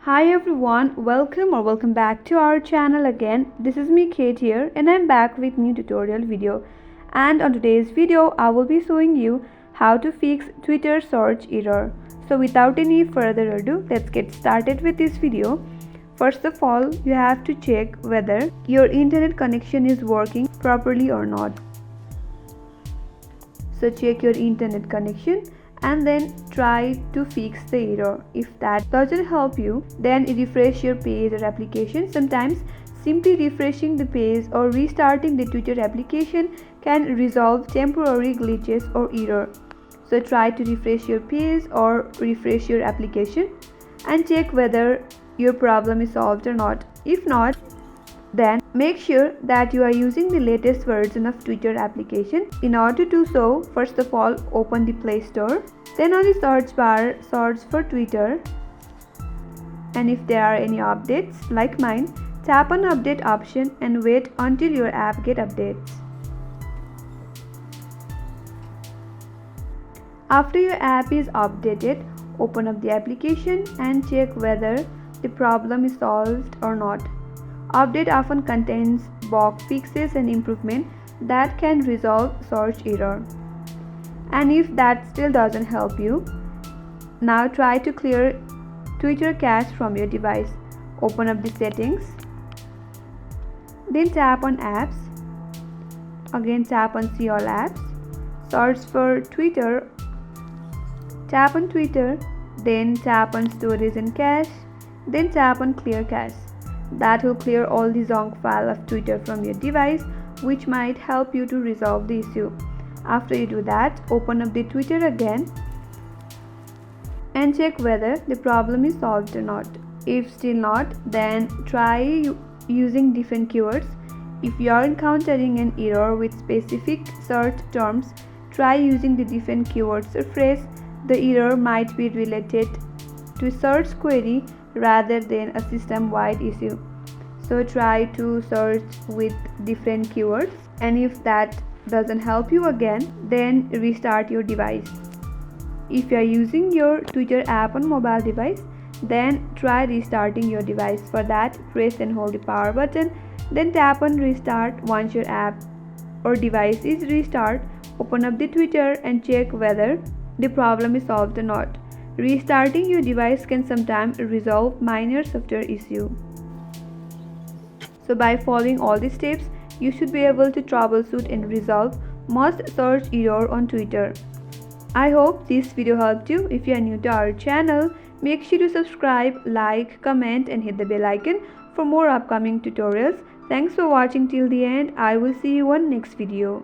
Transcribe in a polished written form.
Hi everyone, welcome back to our channel again. This is me Kate here and I'm back with new tutorial video. And on today's video I will be showing you how to fix Twitter search error. So without any further ado, let's get started with this video. First of all, you have to check whether your internet connection is working properly or not. So check your internet connection and then try to fix the error. If that doesn't help you, then refresh your page or application. Sometimes simply refreshing the page or restarting the Twitter application can resolve temporary glitches or error. So try to refresh your page or refresh your application and check whether your problem is solved or not. If not, then make sure that you are using the latest version of Twitter application. In order to do so, first of all, open the Play Store. Then on the search bar, search for Twitter. And if there are any updates like mine, tap on update option and wait until your app get updates. After your app is updated, open up the application and check whether the problem is solved or not. Update often contains bug fixes and improvement that can resolve search error. And if that still doesn't help you, now try to clear Twitter cache from your device. Open up the settings, then tap on apps, again tap on see all apps, search for Twitter, tap on Twitter, then tap on storage and cache, then tap on clear cache. That will clear all the junk file of Twitter from your device, which might help you to resolve the issue. After you do that, open up the Twitter again and check whether the problem is solved or not. If still not, then try using different keywords. If you are encountering an error with specific search terms, try using the different keywords or phrase. The error might be related to a search query rather than a system-wide issue. So try to search with different keywords, and if that doesn't help you again, then restart your device. If you are using your Twitter app on mobile device, then try restarting your device. For that, press and hold the power button, then tap on restart. Once your app or device is restarted, open up the Twitter and check whether the problem is solved or not. Restarting your device can sometimes resolve minor software issue. So by following all these steps, you should be able to troubleshoot and resolve most search error on Twitter. I hope this video helped you. If you are new to our channel, make sure to subscribe, like, comment and hit the bell icon for more upcoming tutorials. Thanks for watching till the end. I will see you on next video.